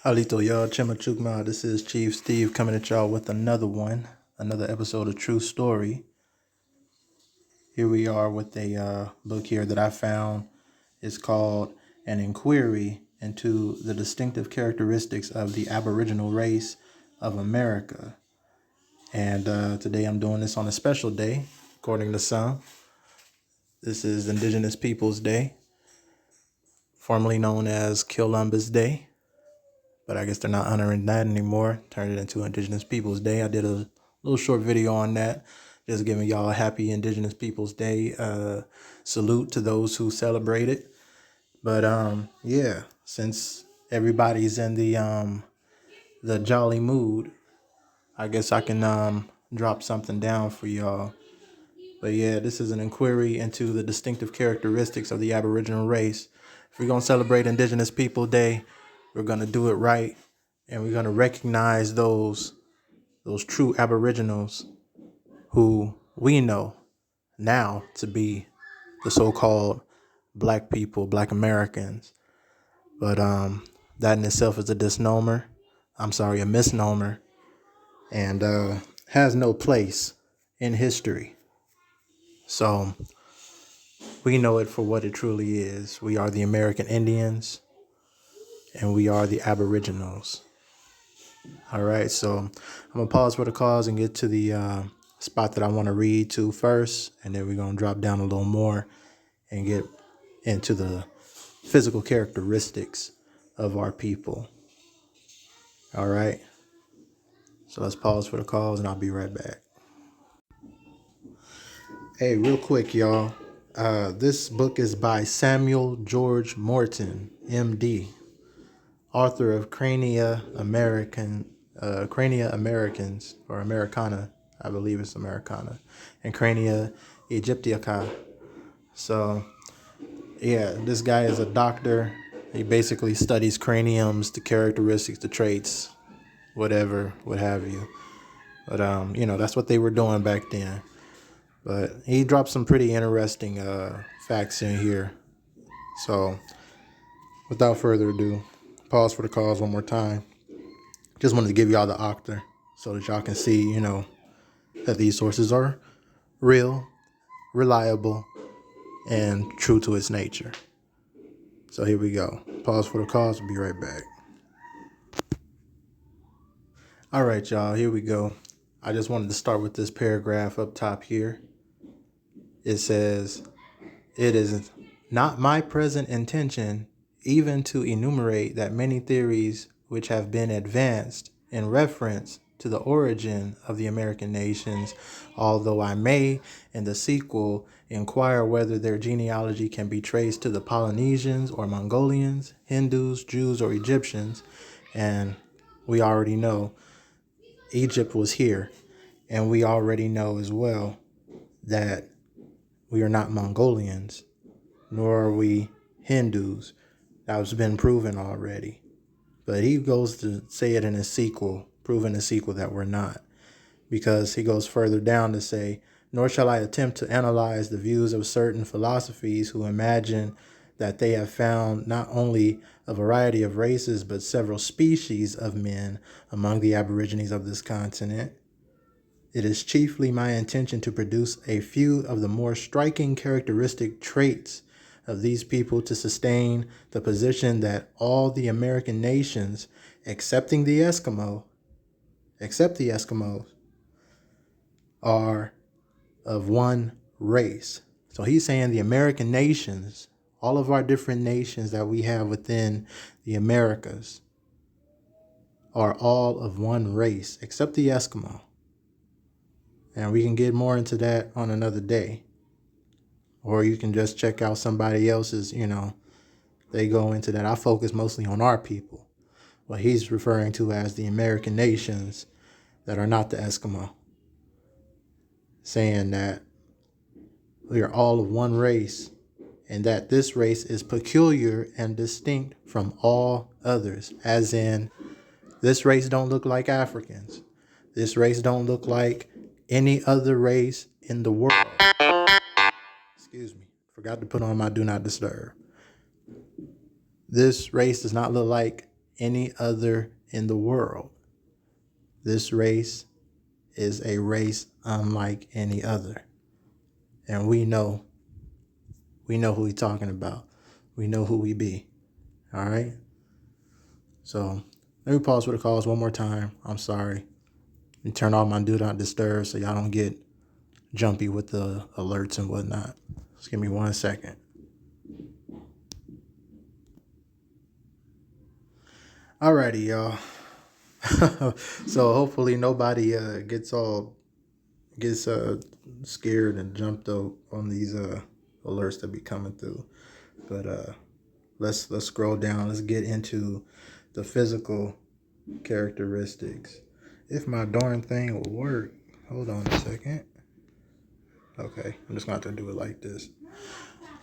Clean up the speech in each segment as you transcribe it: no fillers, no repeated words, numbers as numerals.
Halito y'all, Chimachukma. This is Chief Steve coming at y'all with another episode of True Story. Here we are with a book here that I found. It's called An Inquiry into the Distinctive Characteristics of the Aboriginal Race of America. And today I'm doing this on a special day, according to some. This is Indigenous Peoples Day, formerly known as Columbus Day. But I guess they're not honoring that anymore. Turned it into Indigenous Peoples Day. I did a little short video on that, just giving y'all a happy Indigenous Peoples Day salute to those who celebrate it. But yeah, since everybody's in the jolly mood, I guess I can drop something down for y'all. But yeah, this is an inquiry into the distinctive characteristics of the Aboriginal race. If we're gonna celebrate Indigenous People Day, we're gonna do it right, and we're gonna recognize those true Aboriginals who we know now to be the so-called Black people, Black Americans. But that in itself is a misnomer, and has no place in history. So we know it for what it truly is. We are the American Indians, and we are the Aboriginals. All right, so I'm going to pause for the cause and get to the spot that I want to read to first, and then we're going to drop down a little more and get into the physical characteristics of our people. All right, so let's pause for the cause, and I'll be right back. Hey, real quick, y'all. This book is by Samuel George Morton, MD, author of Crania Americans, or Americana, I believe it's Americana, and Crania Aegyptiaca. So, yeah, this guy is a doctor. He basically studies craniums, the characteristics, the traits, whatever, what have you. But that's what they were doing back then. But he dropped some pretty interesting facts in here. So, without further ado, pause for the cause one more time. Just wanted to give y'all the author so that y'all can see, that these sources are real, reliable, and true to its nature. So here we go. Pause for the cause. We'll be right back. All right, y'all. Here we go. I just wanted to start with this paragraph up top here. It says, "It is not my present intention even to enumerate that many theories which have been advanced in reference to the origin of the American nations, although I may, in the sequel, inquire whether their genealogy can be traced to the Polynesians or Mongolians, Hindus, Jews, or Egyptians, and we already know Egypt was here, and we already know as well that we are not Mongolians, nor are we Hindus. That's been proven already. But he goes to say it in his sequel, proving the sequel that we're not. Because he goes further down to say, nor shall I attempt to analyze the views of certain philosophies who imagine that they have found not only a variety of races, but several species of men among the aborigines of this continent. It is chiefly my intention to produce a few of the more striking characteristic traits of these people to sustain the position that all the American nations, excepting the Eskimos, are of one race." So he's saying the American nations, all of our different nations that we have within the Americas, are all of one race, except the Eskimo. And we can get more into that on another day. Or you can just check out somebody else's, they go into that. I focus mostly on our people. What he's referring to as the American nations that are not the Eskimo. Saying that we are all of one race, and that this race is peculiar and distinct from all others. As in, this race don't look like Africans. This race don't look like any other race in the world. Excuse me. Forgot to put on my do not disturb. This race does not look like any other in the world. This race is a race unlike any other. And we know who we talking about. We know who we be. All right. So let me pause for the calls one more time. I'm sorry. And turn off my do not disturb so y'all don't get jumpy with the alerts and whatnot. Just give me 1 second. Alrighty, y'all. So hopefully nobody gets scared and jumped up on these alerts that be coming through. But let's scroll down. Let's get into the physical characteristics. If my darn thing will work. Hold on a second. Okay, I'm just going to have to do it like this.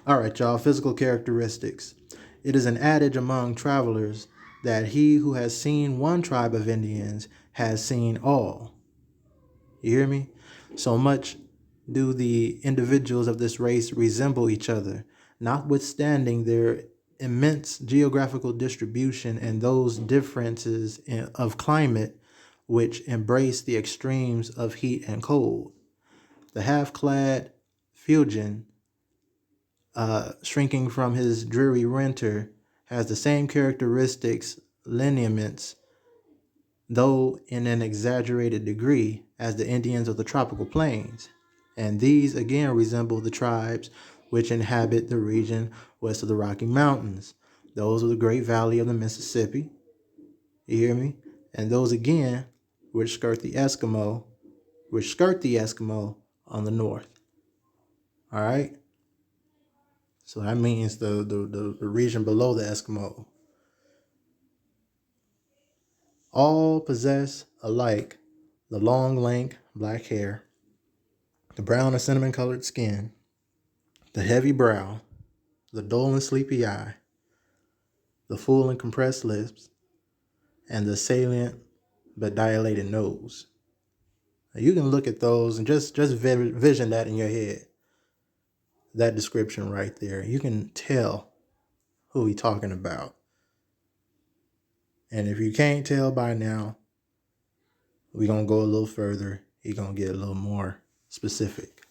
All right, y'all, physical characteristics. It is an adage among travelers that he who has seen one tribe of Indians has seen all. You hear me? So much do the individuals of this race resemble each other, notwithstanding their immense geographical distribution and those differences of climate which embrace the extremes of heat and cold. The half-clad Fuegian, shrinking from his dreary winter, has the same characteristics, lineaments, though in an exaggerated degree, as the Indians of the tropical plains. And these again resemble the tribes which inhabit the region west of the Rocky Mountains, those of the Great Valley of the Mississippi. You hear me? And those again which skirt the Eskimo on the north. All right? So that means the region below the Eskimo. All possess alike the long, lank, black hair, the brown or cinnamon colored skin, the heavy brow, the dull and sleepy eye, the full and compressed lips, and the salient but dilated nose. Now you can look at those and just vision that in your head. That description right there. You can tell who he's talking about. And if you can't tell by now, we're going to go a little further. He's going to get a little more specific.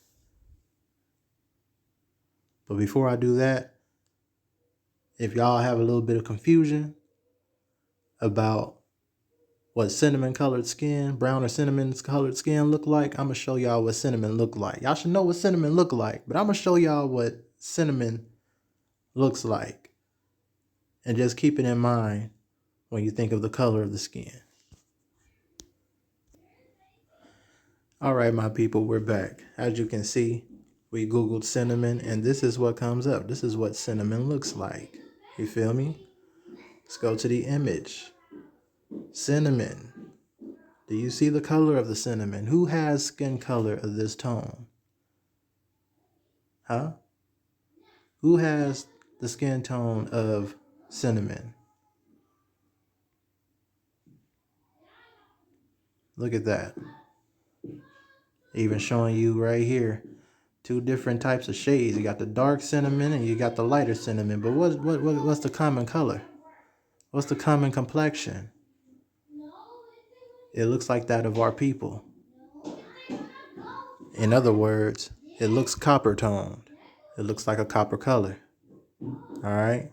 But before I do that, if y'all have a little bit of confusion about what cinnamon colored skin, brown or cinnamon colored skin look like, I'm going to show y'all what cinnamon look like. Y'all should know what cinnamon look like, but I'm going to show y'all what cinnamon looks like. And just keep it in mind when you think of the color of the skin. All right, my people, we're back. As you can see, we Googled cinnamon, and this is what comes up. This is what cinnamon looks like. You feel me? Let's go to the image. Cinnamon. Do you see the color of the cinnamon? Who has skin color of this tone? Huh? Who has the skin tone of cinnamon? Look at that. Even showing you right here 2 different types of shades. You got the dark cinnamon and you got the lighter cinnamon. But what's the common color? What's the common complexion? It looks like that of our people. In other words, it looks copper toned. It looks like a copper color. All right?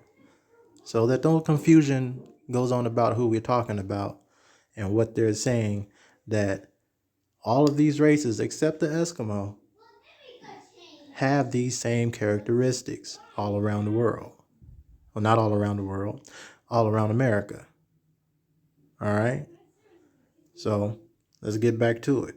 So that no confusion goes on about who we're talking about and what they're saying, that all of these races, except the Eskimo, have these same characteristics all around the world. Well, not all around the world, all around America. All right? So let's get back to it.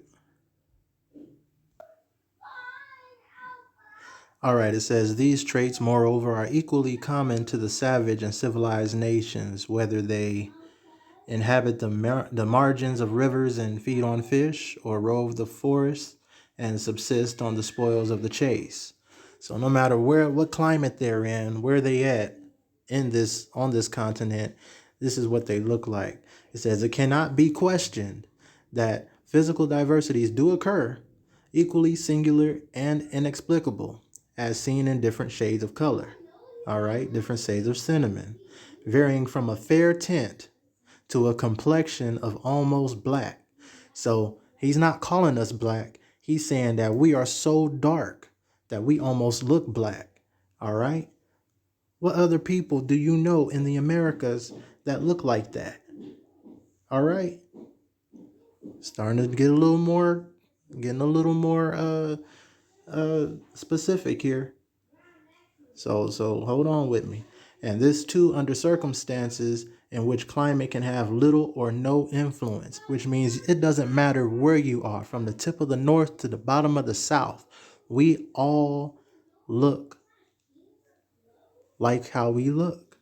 All right, it says, these traits, moreover, are equally common to the savage and civilized nations, whether they inhabit the margins of rivers and feed on fish, or rove the forests and subsist on the spoils of the chase. So no matter what climate they're in, where they at on this continent, this is what they look like. It says, it cannot be questioned that physical diversities do occur, equally singular and inexplicable, as seen in different shades of color. All right, different shades of cinnamon, varying from a fair tint to a complexion of almost black. So he's not calling us black. He's saying that we are so dark that we almost look black. All right. What other people do you know in the Americas that look like that? All right. Starting to get getting a little more specific here. So hold on with me. And this too under circumstances in which climate can have little or no influence, which means it doesn't matter where you are, from the tip of the north to the bottom of the south. We all look like how we look.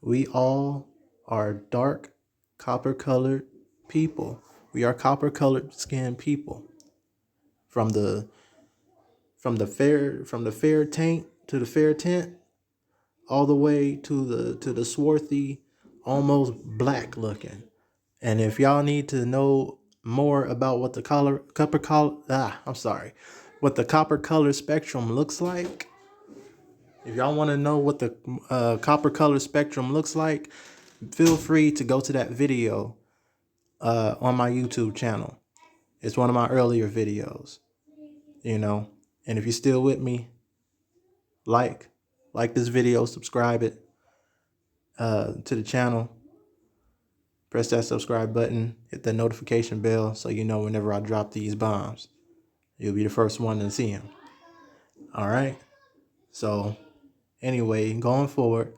We all are dark, copper colored people. We are copper colored skinned people. From the fair taint to the fair tint, all the way to the swarthy, almost black looking. And if y'all need to know more about what the what the copper color spectrum looks like, if y'all want to know what the copper color spectrum looks like, feel free to go to that video on my YouTube channel. It's one of my earlier videos, you know. And if you're still with me, like this video, subscribe it to the channel. Press that subscribe button, hit that notification bell so you know whenever I drop these bombs. You'll be the first one to see them. All right. So anyway, going forward,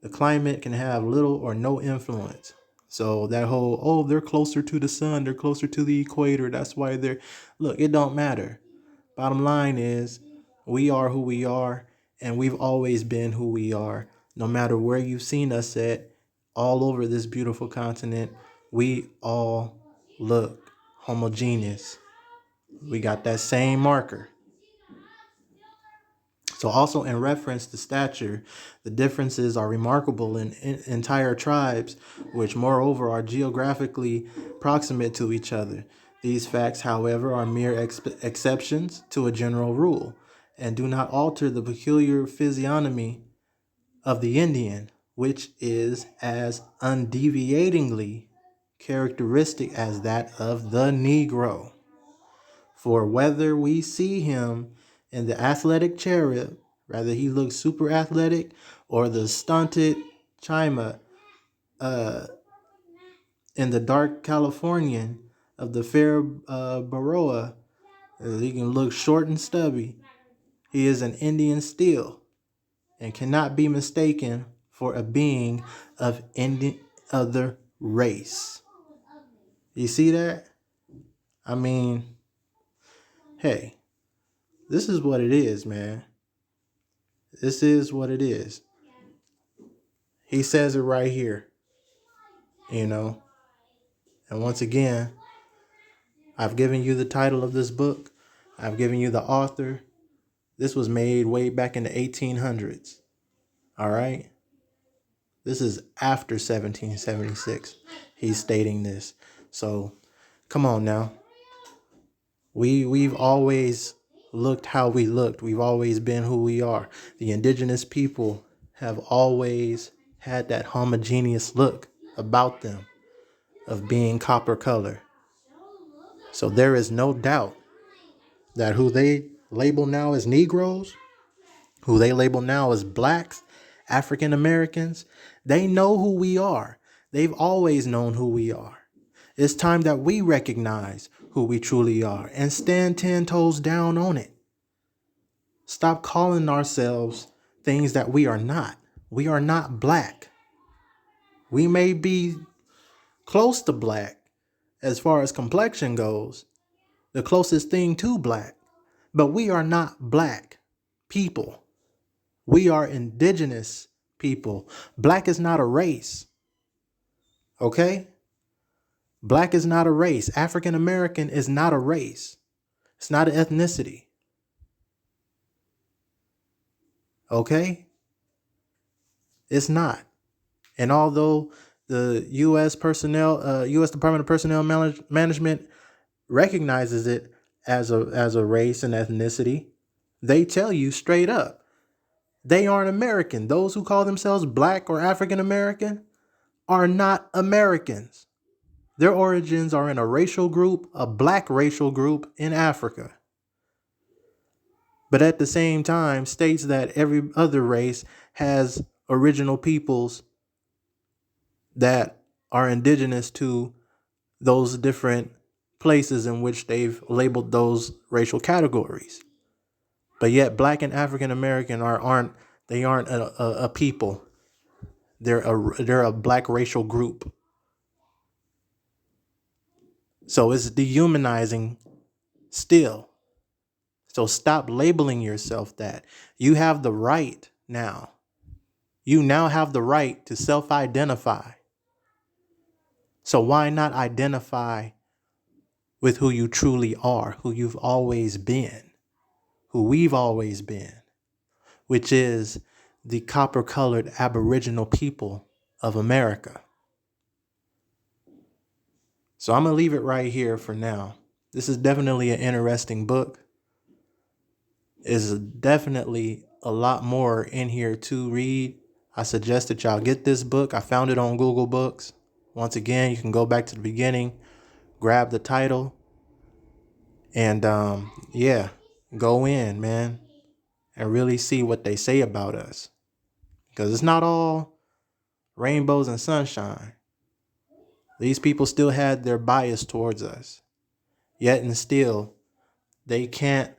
the climate can have little or no influence. So that whole, oh, they're closer to the sun, they're closer to the equator, that's why look, it don't matter. Bottom line is, we are who we are, and we've always been who we are. No matter where you've seen us at, all over this beautiful continent, we all look homogeneous. We got that same marker. So also in reference to stature, the differences are remarkable in entire tribes, which moreover are geographically proximate to each other. These facts, however, are mere exceptions to a general rule and do not alter the peculiar physiognomy of the Indian, which is as undeviatingly characteristic as that of the Negro. For whether we see him in the athletic chariot, rather he looks super athletic, or the stunted Chima in the dark Californian of the fair Baroa, he can look short and stubby. He is an Indian still and cannot be mistaken for a being of any other race. You see that? I mean, hey, this is what it is, man. This is what it is. He says it right here, you know. And once again, I've given you the title of this book. I've given you the author. This was made way back in the 1800s. All right. This is after 1776. He's stating this. So come on now. We've always looked how we looked. We've always been who we are. The indigenous people have always had that homogeneous look about them of being copper color. So there is no doubt that who they label now as Negroes, who they label now as blacks, African Americans, they know who we are. They've always known who we are. It's time that we recognize who we truly are and stand 10 toes down on it. Stop calling ourselves things that we are not. We are not black. We may be close to black as far as complexion goes, the closest thing to black, but we are not black people. We are indigenous people. Black is not a race. Okay? Black is not a race. African American is not a race. It's not an ethnicity. Okay? It's not. And although the U.S. U.S. Department of Personnel Management recognizes it as a race and ethnicity, they tell you straight up, they aren't American. Those who call themselves black or African American are not Americans. Their origins are in a racial group, a black racial group in Africa. But at the same time, states that every other race has original peoples that are indigenous to those different places in which they've labeled those racial categories. But yet black and African American aren't a people. They're a black racial group. So it's dehumanizing still. So stop labeling yourself that. You have the right now. You now have the right to self-identify. So why not identify with who you truly are, who you've always been, who we've always been, which is the copper-colored Aboriginal people of America. So I'm going to leave it right here for now. This is definitely an interesting book. There's definitely a lot more in here to read. I suggest that y'all get this book. I found it on Google Books. Once again, you can go back to the beginning, grab the title, and yeah, go in, man, and really see what they say about us. Because it's not all rainbows and sunshine. These people still had their bias towards us. Yet and still, they can't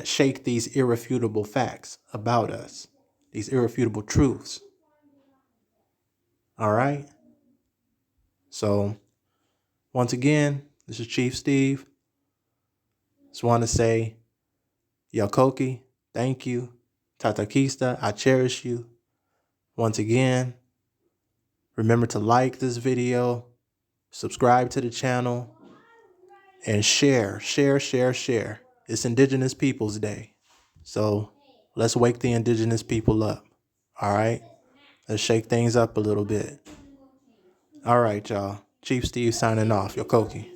shake these irrefutable facts about us, these irrefutable truths. All right? So, once again, this is Chief Steve. Just want to say, Yakoki, thank you. Tatakista, I cherish you. Once again, remember to like this video, subscribe to the channel, and share. It's Indigenous Peoples Day. So let's wake the indigenous people up. All right? Let's shake things up a little bit. All right, y'all. Chief Steve signing off. Yokoki.